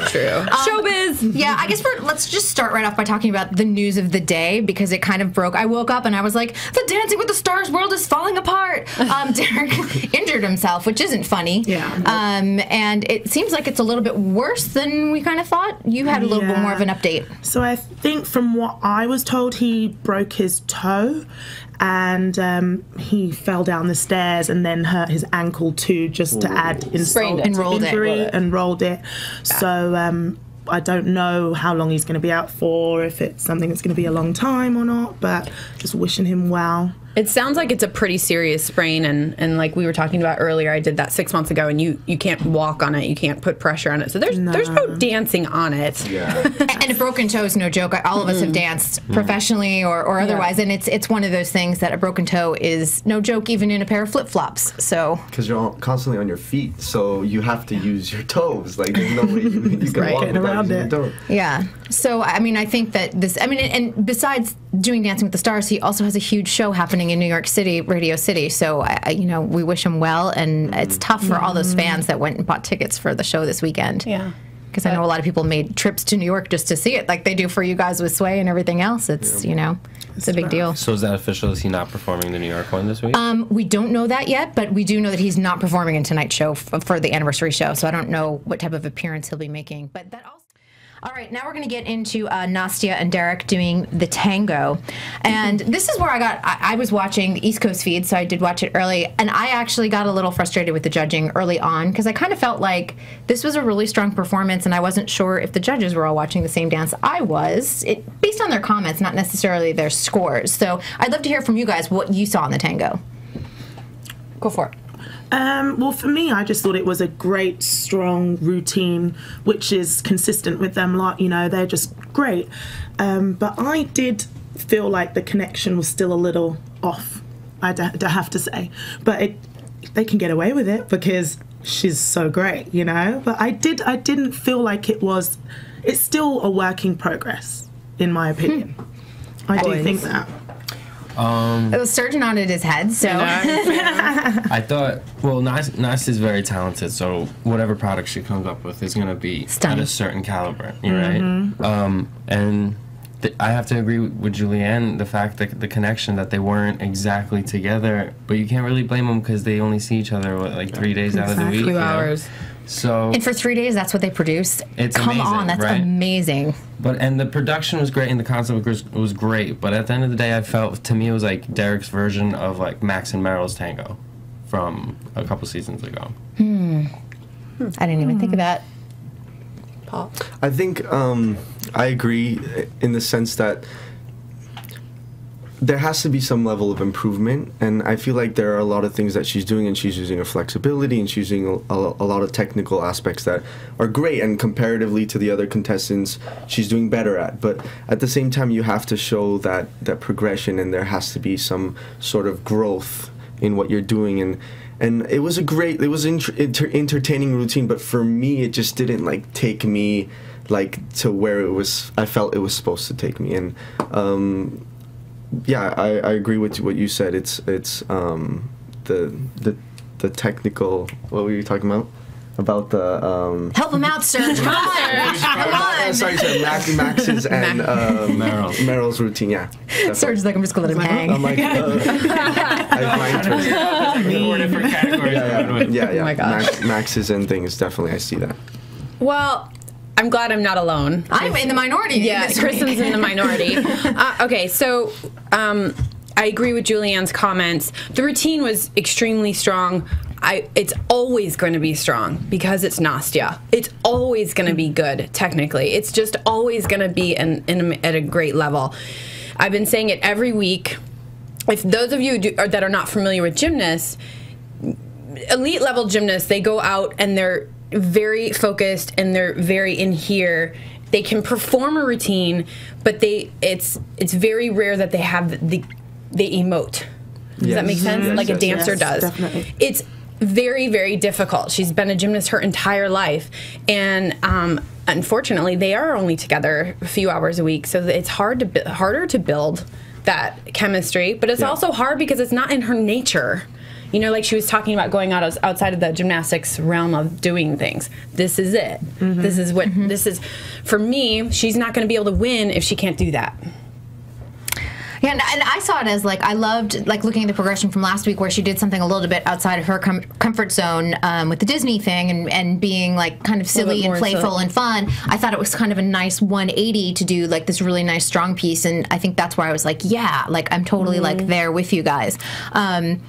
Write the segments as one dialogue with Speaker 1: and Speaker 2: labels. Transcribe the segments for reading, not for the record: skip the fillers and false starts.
Speaker 1: true. Showbiz.
Speaker 2: Yeah, I guess let's just start right off by talking about the news of the day, because it kind of broke. I woke up and I was like, the Dancing with the Stars world is falling apart. Derek injured himself, which isn't funny.
Speaker 3: Yeah.
Speaker 2: And it seems like it's a little bit worse than we kind of thought. You had a little bit more of an update.
Speaker 3: So I think from what I was told, he broke his toe and he fell down the stairs and then hurt his ankle too, just to add insult to injury, and rolled it. So I don't know how long he's going to be out for, if it's something that's going to be a long time or not, but just wishing him well.
Speaker 1: It sounds like it's a pretty serious sprain, and like we were talking about earlier, I did that 6 months ago, and you can't walk on it, you can't put pressure on it, so there's no dancing on it.
Speaker 4: Yeah.
Speaker 2: And a broken toe is no joke. All of us have danced professionally or otherwise, and it's one of those things that a broken toe is no joke, even in a pair of flip-flops. So
Speaker 4: because you're constantly on your feet, so you have to use your toes. Like there's no way you can walk without using your toes.
Speaker 2: Yeah. So I mean, I think that this. I mean, and besides doing Dancing with the Stars, he also has a huge show happening in New York City, Radio City. So we wish him well, and it's tough for all those fans that went and bought tickets for the show this weekend.
Speaker 1: Yeah.
Speaker 2: Because I know a lot of people made trips to New York just to see it, like they do for you guys with Sway and everything else. It's it's a big deal.
Speaker 5: So is that official? Is he not performing the New York one this week?
Speaker 2: We don't know that yet, but we do know that he's not performing in tonight's show for the anniversary show. So I don't know what type of appearance he'll be making. But that also. All right, now we're going to get into Nastia and Derek doing the tango. And this is where I was watching the East Coast feed, so I did watch it early. And I actually got a little frustrated with the judging early on, because I kind of felt like this was a really strong performance, and I wasn't sure if the judges were all watching the same dance I was, based on their comments, not necessarily their scores. So I'd love to hear from you guys what you saw in the tango. Go for it.
Speaker 3: Well, for me, I just thought it was a great, strong routine, which is consistent with them. They're just great. But I did feel like the connection was still a little off, I have to say. But they can get away with it because she's so great, But I didn't feel like it's still a work in progress, in my opinion. I do think that.
Speaker 2: It was Serge nodded his head, so.
Speaker 5: I thought, Nastia is very talented, so whatever product she comes up with is going to be at a certain caliber, right? And I have to agree with Julianne, the fact that the connection, that they weren't exactly together, but you can't really blame them because they only see each other, 3 days out of the week?
Speaker 1: A few hours.
Speaker 5: So,
Speaker 2: and for 3 days, that's what they produced.
Speaker 5: It's
Speaker 2: Come
Speaker 5: amazing,
Speaker 2: on, that's
Speaker 5: right?
Speaker 2: amazing.
Speaker 5: And the production was great, and the concept was great. But at the end of the day, I felt, to me, it was like Derek's version of like Max and Meryl's Tango from a couple seasons ago.
Speaker 2: I didn't even think of that.
Speaker 1: Paul?
Speaker 4: I think I agree in the sense that there has to be some level of improvement, and I feel like there are a lot of things that she's doing, and she's using her flexibility, and she's using a lot of technical aspects that are great, and comparatively to the other contestants, she's doing better at. But at the same time, you have to show that progression, and there has to be some sort of growth in what you're doing. And it was entertaining routine, but for me, it just didn't take me to where I felt it was supposed to take me. And yeah, I agree with what you said. It's the technical. What were you talking about? About the
Speaker 2: help him out, Serge. Come on, come on.
Speaker 4: Sorry, Max's and Meryl's routine. Yeah,
Speaker 2: Serge's like, I'm just gonna let him hang.
Speaker 4: I'm like, I blind
Speaker 5: different categories.
Speaker 4: Yeah.
Speaker 1: Oh my gosh.
Speaker 4: Max's and things, definitely, I see that.
Speaker 1: Well, I'm glad I'm not alone.
Speaker 2: I'm in the minority.
Speaker 1: Yeah, Kristin's in the minority. Okay, so I agree with Julianne's comments. The routine was extremely strong. It's always going to be strong because it's Nastia. It's always going to be good, technically. It's just always going to be at a great level. I've been saying it every week. If those of you that are not familiar with gymnasts, elite level gymnasts, they go out and they're very focused and they're very in here. They can perform a routine, but it's very rare that they emote. Does that make sense?
Speaker 4: Yes,
Speaker 1: like a dancer does.
Speaker 3: Definitely.
Speaker 1: It's very, very difficult. She's been a gymnast her entire life, and unfortunately, they are only together a few hours a week, so it's harder to build that chemistry. But it's also hard because it's not in her nature. You know, like she was talking about going outside of the gymnastics realm of doing things. This is it. This is what this is. For me, she's not going to be able to win if she can't do that.
Speaker 2: Yeah, and I saw it as, like, I loved, like, looking at the progression from last week where she did something a little bit outside of her comfort zone with the Disney thing and being, like, kind of silly and playful and fun. I thought it was kind of a nice 180 to do, like, this really nice strong piece, and I think that's where I was like, yeah, like, I'm totally, like, there with you guys. And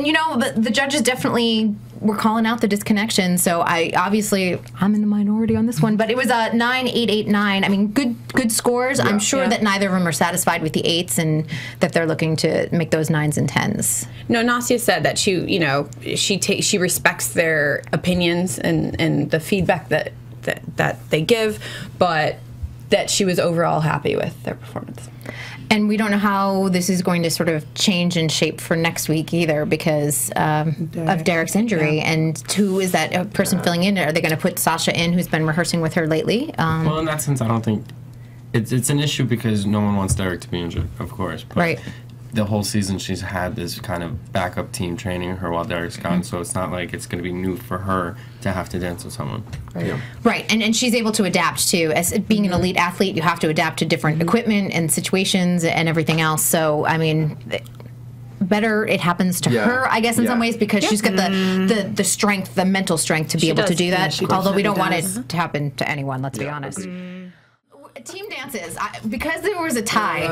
Speaker 2: you know, the judges definitely were calling out the disconnection, so I'm in the minority on this one, but it was a 9-8-8-9. I mean, good scores. I'm sure that neither of them are satisfied with the 8s and that they're looking to make those 9s and 10s.
Speaker 1: No, Nastia said that she respects their opinions and the feedback that they give, but that she was overall happy with their performance.
Speaker 2: And we don't know how this is going to sort of change and shape for next week either because of Derek's injury. And who is that person filling in? Are they going to put Sasha in, who's been rehearsing with her lately?
Speaker 5: Well, in that sense, I don't think it's an issue because no one wants Derek to be injured, of course. But
Speaker 2: right.
Speaker 5: The whole season she's had this kind of backup team training her while Derek's gone, so it's not like it's going to be new for her to have to dance with someone.
Speaker 2: Right. Yeah. Right, and she's able to adapt too. As being an elite athlete, you have to adapt to different equipment and situations and everything else. So, I mean, better it happens to her, I guess, in some ways, because she's got the strength, the mental strength to be able to do that. Although we don't want it to happen to anyone, let's be honest. Team dances, because there was a tie.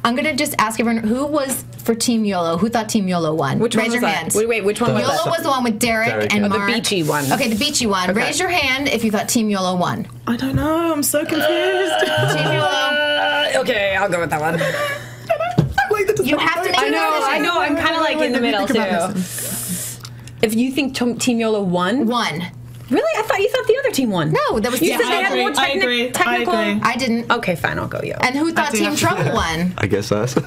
Speaker 2: I'm going to just ask everyone, who was for Team YOLO? Who thought Team YOLO won?
Speaker 1: Which
Speaker 2: Raise
Speaker 1: one
Speaker 2: your
Speaker 1: was
Speaker 2: hands.
Speaker 1: Wait, which one was that?
Speaker 2: YOLO was the one with Derek and Mark.
Speaker 1: The beachy one.
Speaker 2: Okay, the beachy one. Okay. Raise your hand if you thought Team YOLO won.
Speaker 3: I don't know. I'm so confused.
Speaker 2: Team YOLO.
Speaker 1: Okay, I'll go with that one.
Speaker 2: You have to make
Speaker 1: I know. I'm kind of like in the middle, too. If you think Team YOLO won? Really? I thought you thought the other team won.
Speaker 2: No, that was
Speaker 1: you said they had more technical.
Speaker 2: I didn't.
Speaker 1: Okay, fine. I'll go YOLO.
Speaker 2: And who thought Team Trouble won?
Speaker 4: I guess us.
Speaker 2: Boys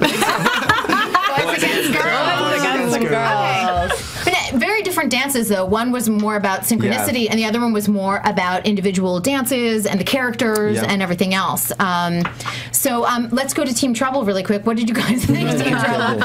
Speaker 2: against girls. Okay. But very different dances, though. One was more about synchronicity, and the other one was more about individual dances and the characters and everything else. So let's go to Team Trouble really quick. What did you guys think of Team Trouble?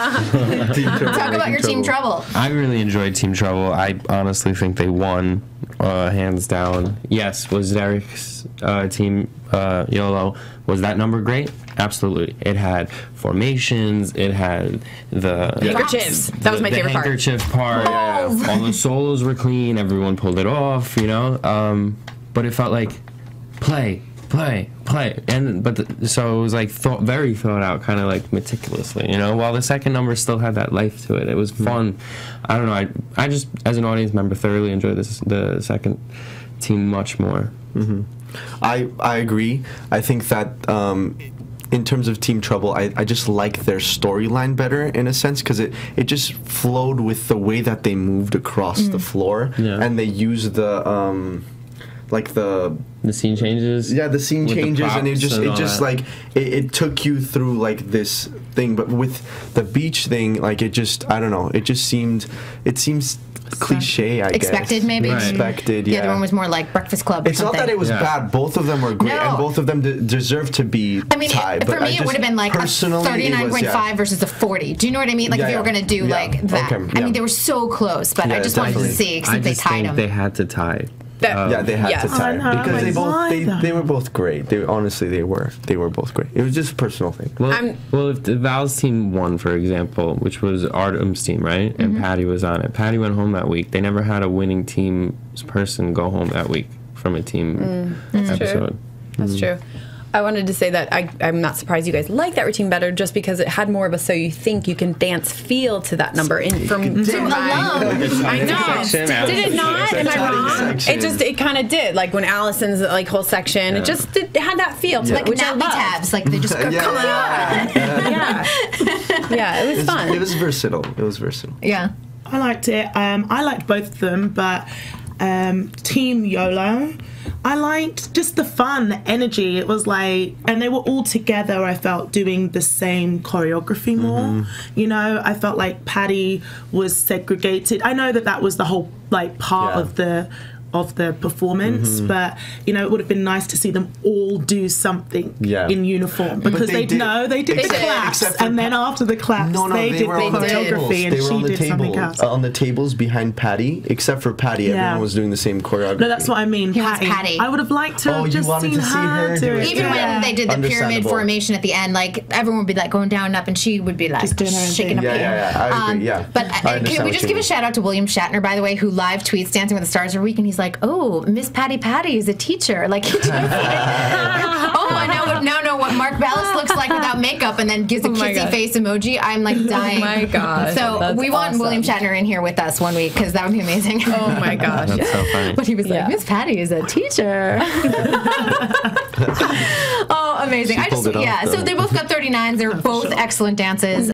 Speaker 2: Talk about your Team Trouble.
Speaker 5: I really enjoyed Team Trouble. I honestly think they won, hands down. Yes, was Derek's team YOLO, was that number great? Absolutely. It had formations. It had the
Speaker 1: handkerchiefs. That was my favorite part.
Speaker 5: The handkerchief part. All the solos were clean. Everyone pulled it off. You know, but it felt like play, and so it was like very thought out, kind of like meticulously. You know, while the second number still had that life to it. It was fun. I don't know. I just, as an audience member, thoroughly enjoyed the second team much more.
Speaker 4: I agree. I think that in terms of Team Trouble, I just like their storyline better in a sense because it just flowed with the way that they moved across the floor and they used the
Speaker 5: scene changes.
Speaker 4: Yeah, the scene changes, and it took you through like this thing. But with the beach thing, like it seems cliche, I guess.
Speaker 2: Expected, maybe?
Speaker 4: Right. Expected, yeah.
Speaker 2: The other one was more like Breakfast Club or
Speaker 4: It's
Speaker 2: something.
Speaker 4: not that it was bad. Both of them were great, and both of them deserve to be tied.
Speaker 2: For me, it would have been like a 39.5 versus a 40. Do you know what I mean? Like if you were going to do like that. I mean, they were so close, but I just wanted to see since they tied them.
Speaker 5: They had to tie.
Speaker 4: They had to tie because they were both great. They were both great. It was just a personal thing.
Speaker 5: Well, if the Val's team won, for example, which was Artem's team, right, and Patty was on it. Patty went home that week. They never had a winning team's person go home that week from a team episode.
Speaker 1: That's true. I wanted to say that I'm not surprised you guys like that routine better, just because it had more of a so you think you can dance feel to that number from
Speaker 2: alone.
Speaker 1: I know. Did it not? Am I wrong? It kind of did. Like when Allison's like whole section, it had that feel to it, which I love.
Speaker 2: Tabs, like they just go, come on.
Speaker 1: Yeah, it was fun.
Speaker 4: It was versatile.
Speaker 2: Yeah,
Speaker 3: I liked it. I liked both of them, but Team YOLO, I liked just the fun, the energy. It was like, and they were all together, I felt, doing the same choreography more. You know, I felt like Patty was segregated. I know that was the whole like part of the of the performance, but you know, it would have been nice to see them all do something in uniform, because they did the claps, and then after the claps they did the choreography, and she did something else.
Speaker 4: On the tables behind Patty, except for Patty, everyone was doing the same choreography.
Speaker 3: No, that's what I mean.
Speaker 2: Patty.
Speaker 3: I would have liked to have just seen her do it.
Speaker 2: Even when they did the pyramid formation at the end, like everyone would be like going down and up, and she would be like shaking up here.
Speaker 4: I agree.
Speaker 2: But can we just give a shout out to William Shatner, by the way, who live tweets Dancing with the Stars every week, and he's like, "Oh, Miss Patty is a teacher." Like, he just I now know what Mark Ballas looks like without makeup, and then gives a kissy face emoji. I'm like dying.
Speaker 1: Oh my gosh.
Speaker 2: So we want William Shatner in here with us one week, because that would be amazing.
Speaker 1: Oh my gosh.
Speaker 5: That's so funny.
Speaker 2: But he was like, Miss Patty is a teacher. Oh, amazing. So they both got 39s. They're both excellent dances.